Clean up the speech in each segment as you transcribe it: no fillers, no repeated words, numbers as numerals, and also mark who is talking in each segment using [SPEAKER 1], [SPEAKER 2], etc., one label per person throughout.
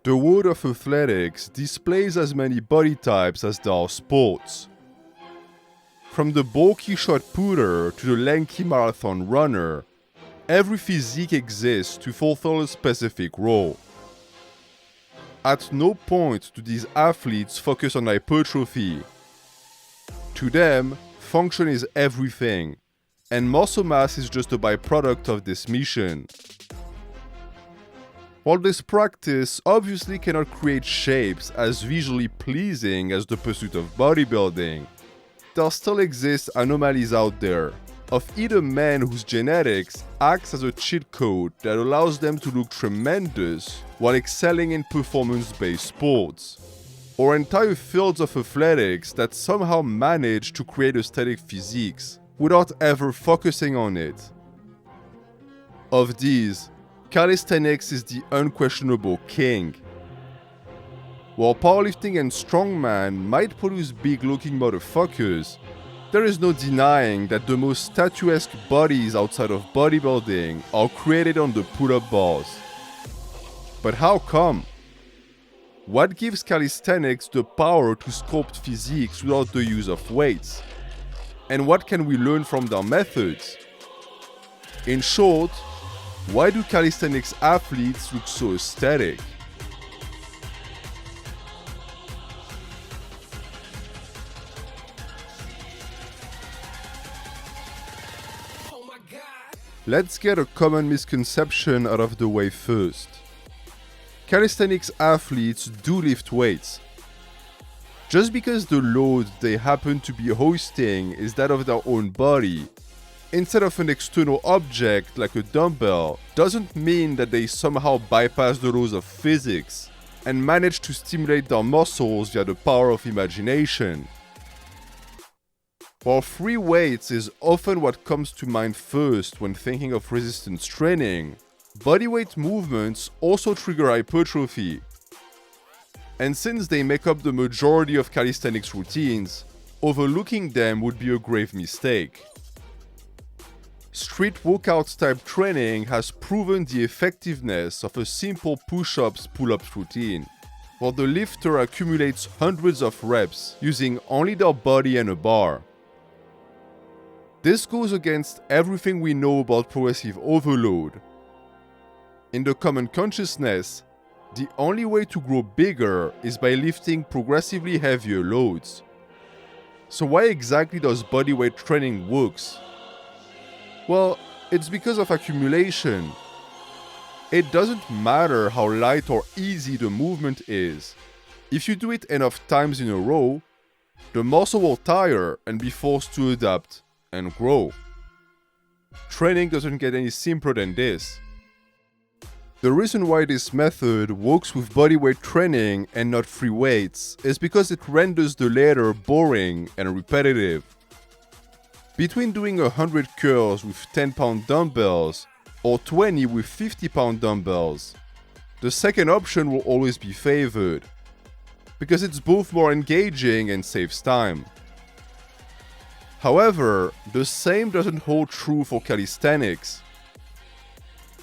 [SPEAKER 1] The world of athletics displays as many body types as there are sports. From the bulky shot putter to the lanky marathon runner, every physique exists to fulfill a specific role. At no point do these athletes focus on hypertrophy. To them, function is everything, and muscle mass is just a byproduct of this mission. While this practice obviously cannot create shapes as visually pleasing as the pursuit of bodybuilding, there still exist anomalies out there of either men whose genetics acts as a cheat code that allows them to look tremendous while excelling in performance-based sports, or entire fields of athletics that somehow manage to create aesthetic physiques without ever focusing on it. Of these, calisthenics is the unquestionable king. While powerlifting and strongman might produce big-looking motherfuckers, there is no denying that the most statuesque bodies outside of bodybuilding are created on the pull-up bars. But how come? What gives calisthenics the power to sculpt physiques without the use of weights? And what can we learn from their methods? In short, why do calisthenics athletes look so aesthetic? Let's get a common misconception out of the way first. Calisthenics athletes do lift weights. Just because the load they happen to be hosting is that of their own body, instead of an external object like a dumbbell, doesn't mean that they somehow bypass the laws of physics and manage to stimulate their muscles via the power of imagination. While free weights is often what comes to mind first when thinking of resistance training, bodyweight movements also trigger hypertrophy. And since they make up the majority of calisthenics routines, overlooking them would be a grave mistake. Street workouts type training has proven the effectiveness of a simple push-ups pull-ups routine, while the lifter accumulates hundreds of reps using only their body and a bar. This goes against everything we know about progressive overload. In the common consciousness, the only way to grow bigger is by lifting progressively heavier loads. So why exactly does bodyweight training works? Well, it's because of accumulation. It doesn't matter how light or easy the movement is. If you do it enough times in a row, the muscle will tire and be forced to adapt and grow. Training doesn't get any simpler than this. The reason why this method works with bodyweight training and not free weights is because it renders the latter boring and repetitive. Between doing 100 curls with 10-pound dumbbells or 20 with 50-pound dumbbells, the second option will always be favored, because it's both more engaging and saves time. However, the same doesn't hold true for calisthenics.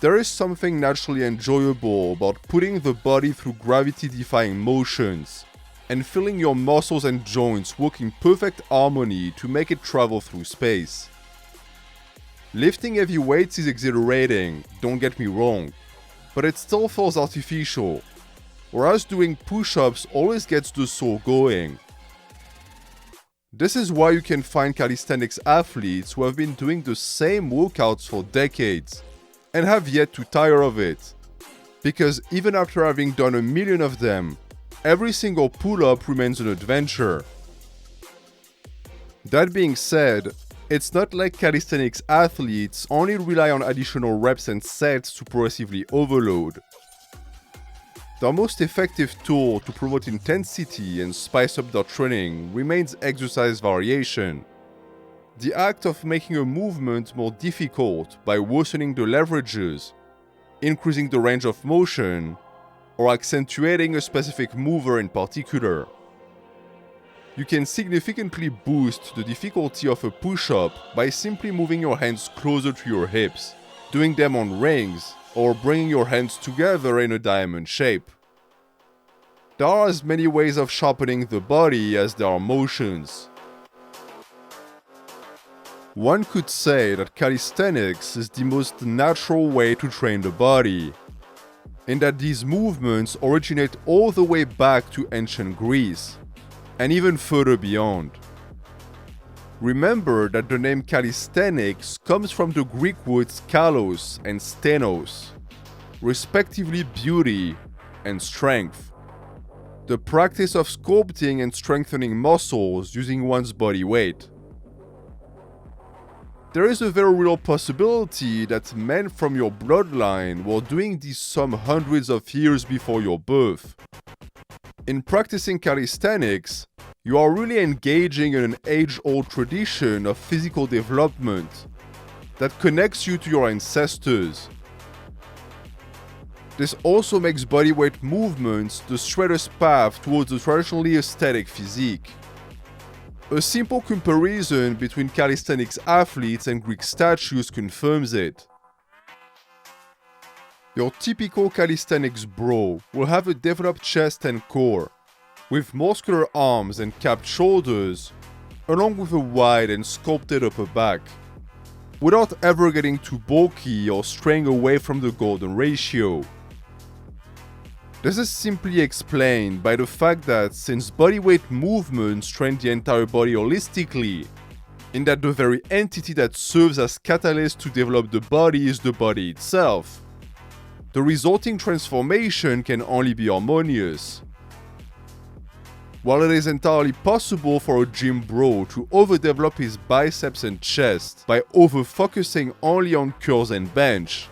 [SPEAKER 1] There is something naturally enjoyable about putting the body through gravity-defying motions and feeling your muscles and joints work in perfect harmony to make it travel through space. Lifting heavy weights is exhilarating, don't get me wrong, but it still feels artificial, whereas doing push-ups always gets the soul going. This is why you can find calisthenics athletes who have been doing the same workouts for decades and have yet to tire of it. Because even after having done 1 million of them, every single pull-up remains an adventure. That being said, it's not like calisthenics athletes only rely on additional reps and sets to progressively overload. Their most effective tool to promote intensity and spice up their training remains exercise variation. The act of making a movement more difficult by worsening the leverages, increasing the range of motion, or accentuating a specific mover in particular. You can significantly boost the difficulty of a push-up by simply moving your hands closer to your hips, doing them on rings, or bringing your hands together in a diamond shape. There are as many ways of sharpening the body as there are motions. One could say that calisthenics is the most natural way to train the body, in that these movements originate all the way back to ancient Greece, and even further beyond. Remember that the name calisthenics comes from the Greek words kalos and stenos, respectively beauty and strength. The practice of sculpting and strengthening muscles using one's body weight. There is a very real possibility that men from your bloodline were doing this some hundreds of years before your birth. In practicing calisthenics, you are really engaging in an age-old tradition of physical development that connects you to your ancestors. This also makes bodyweight movements the straightest path towards a traditionally aesthetic physique. A simple comparison between calisthenics athletes and Greek statues confirms it. Your typical calisthenics bro will have a developed chest and core, with muscular arms and capped shoulders, along with a wide and sculpted upper back, without ever getting too bulky or straying away from the golden ratio. This is simply explained by the fact that since bodyweight movements train the entire body holistically, in that the very entity that serves as catalyst to develop the body is the body itself, the resulting transformation can only be harmonious. While it is entirely possible for a gym bro to overdevelop his biceps and chest by over-focusing only on curls and bench,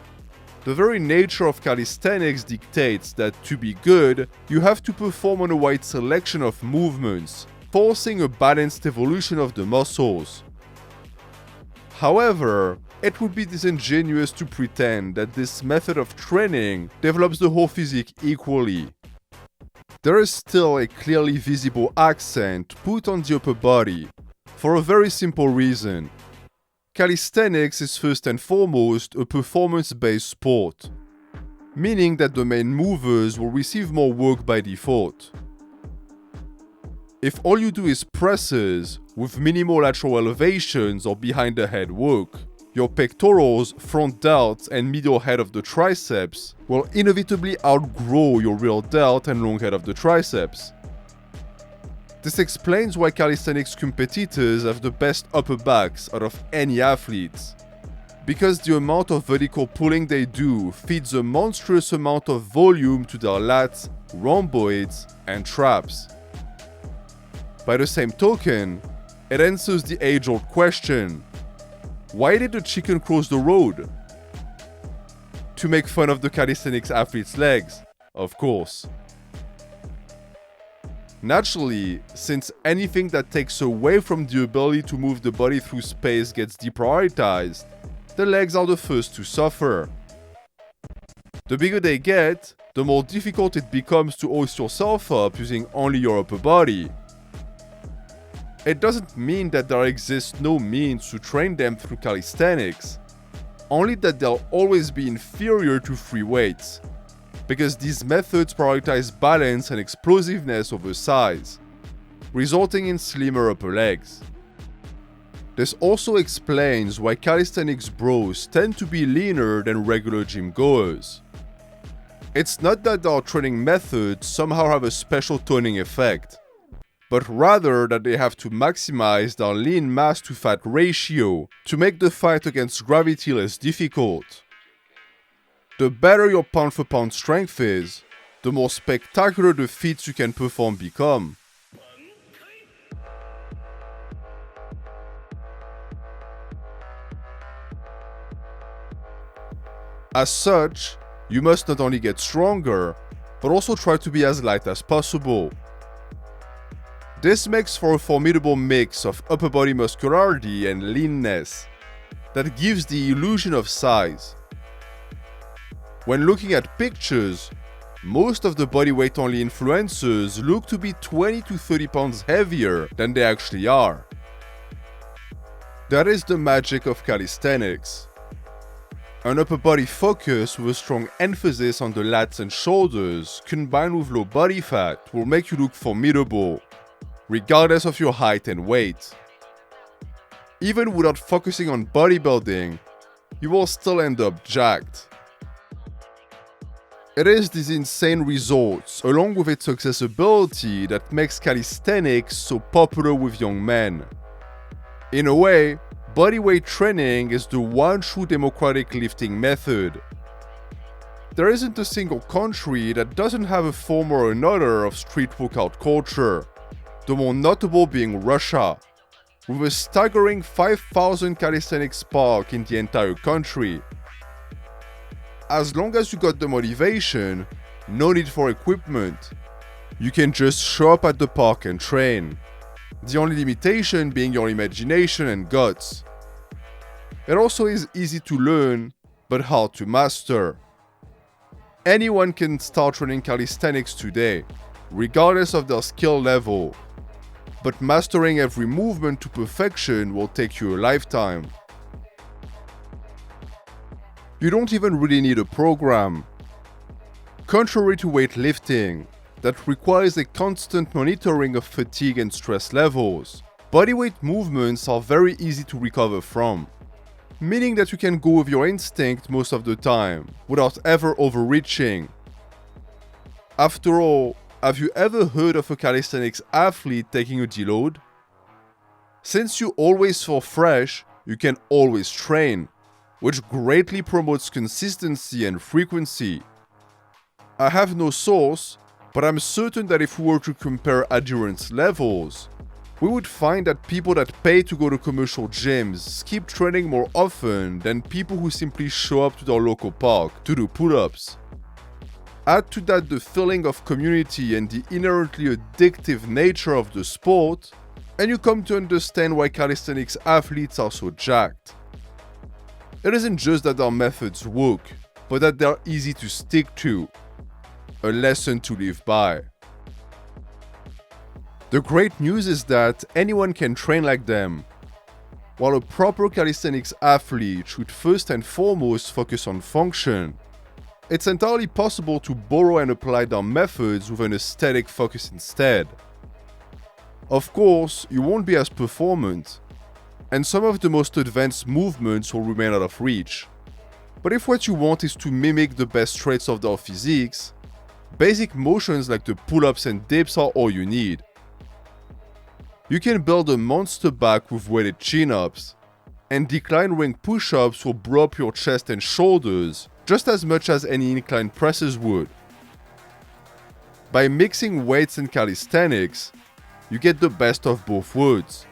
[SPEAKER 1] the very nature of calisthenics dictates that to be good, you have to perform on a wide selection of movements, forcing a balanced evolution of the muscles. However, it would be disingenuous to pretend that this method of training develops the whole physique equally. There is still a clearly visible accent put on the upper body, for a very simple reason. Calisthenics is first and foremost a performance-based sport, meaning that the main movers will receive more work by default. If all you do is presses, with minimal lateral elevations or behind the head work, your pectorals, front delts and middle head of the triceps will inevitably outgrow your rear delt and long head of the triceps. This explains why calisthenics competitors have the best upper backs out of any athletes. Because the amount of vertical pulling they do feeds a monstrous amount of volume to their lats, rhomboids, and traps. By the same token, it answers the age-old question: why did the chicken cross the road? To make fun of the calisthenics athlete's legs, of course. Naturally, since anything that takes away from the ability to move the body through space gets deprioritized, the legs are the first to suffer. The bigger they get, the more difficult it becomes to hoist yourself up using only your upper body. It doesn't mean that there exists no means to train them through calisthenics, only that they'll always be inferior to free weights, because these methods prioritize balance and explosiveness over size, resulting in slimmer upper legs. This also explains why calisthenics bros tend to be leaner than regular gym goers. It's not that their training methods somehow have a special toning effect, but rather that they have to maximize their lean mass to fat ratio to make the fight against gravity less difficult. The better your pound for pound strength is, the more spectacular the feats you can perform become. As such, you must not only get stronger, but also try to be as light as possible. This makes for a formidable mix of upper body muscularity and leanness that gives the illusion of size. When looking at pictures, most of the bodyweight only influencers look to be 20 to 30 pounds heavier than they actually are. That is the magic of calisthenics. An upper body focus with a strong emphasis on the lats and shoulders, combined with low body fat, will make you look formidable, regardless of your height and weight. Even without focusing on bodybuilding, you will still end up jacked. It is these insane results, along with its accessibility, that makes calisthenics so popular with young men. In a way, bodyweight training is the one true democratic lifting method. There isn't a single country that doesn't have a form or another of street workout culture, the more notable being Russia, with a staggering 5,000 calisthenics parks in the entire country. As long as you got the motivation, no need for equipment. You can just show up at the park and train. The only limitation being your imagination and guts. It also is easy to learn, but hard to master. Anyone can start training calisthenics today, regardless of their skill level. But mastering every movement to perfection will take you a lifetime. You don't even really need a program. Contrary to weightlifting, that requires a constant monitoring of fatigue and stress levels, bodyweight movements are very easy to recover from, meaning that you can go with your instinct most of the time, without ever overreaching. After all, have you ever heard of a calisthenics athlete taking a deload? Since you always feel fresh, you can always train, which greatly promotes consistency and frequency. I have no source, but I'm certain that if we were to compare adherence levels, we would find that people that pay to go to commercial gyms skip training more often than people who simply show up to their local park to do pull-ups. Add to that the feeling of community and the inherently addictive nature of the sport, and you come to understand why calisthenics athletes are so jacked. It isn't just that their methods work, but that they're easy to stick to. A lesson to live by. The great news is that anyone can train like them. While a proper calisthenics athlete should first and foremost focus on function, it's entirely possible to borrow and apply their methods with an aesthetic focus instead. Of course, you won't be as performant, and some of the most advanced movements will remain out of reach. But if what you want is to mimic the best traits of their physiques, basic motions like the pull-ups and dips are all you need. You can build a monster back with weighted chin-ups, and decline ring push-ups will blow up your chest and shoulders just as much as any incline presses would. By mixing weights and calisthenics, you get the best of both worlds.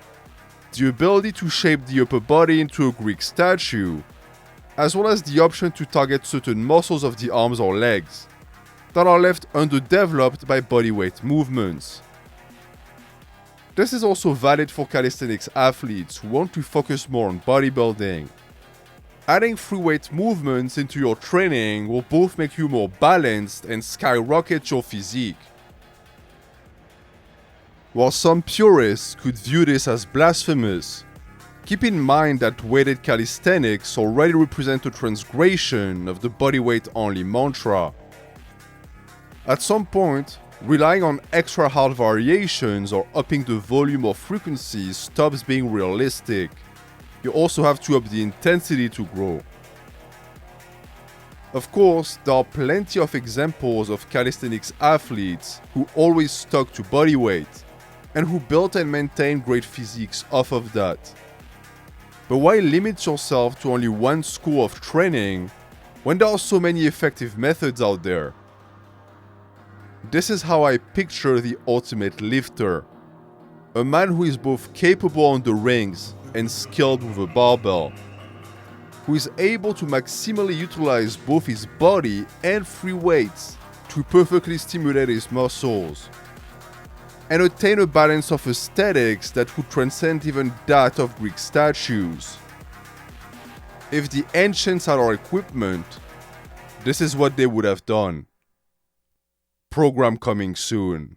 [SPEAKER 1] The ability to shape the upper body into a Greek statue, as well as the option to target certain muscles of the arms or legs that are left underdeveloped by bodyweight movements. This is also valid for calisthenics athletes who want to focus more on bodybuilding. Adding free weight movements into your training will both make you more balanced and skyrocket your physique. While some purists could view this as blasphemous, keep in mind that weighted calisthenics already represent a transgression of the bodyweight only mantra. At some point, relying on extra hard variations or upping the volume or frequency stops being realistic. You also have to up the intensity to grow. Of course, there are plenty of examples of calisthenics athletes who always stuck to bodyweight, and who built and maintained great physiques off of that. But why limit yourself to only one school of training when there are so many effective methods out there? This is how I picture the ultimate lifter. A man who is both capable on the rings and skilled with a barbell. Who is able to maximally utilize both his body and free weights to perfectly stimulate his muscles. And attain a balance of aesthetics that would transcend even that of Greek statues. If the ancients had our equipment, this is what they would have done. Program coming soon.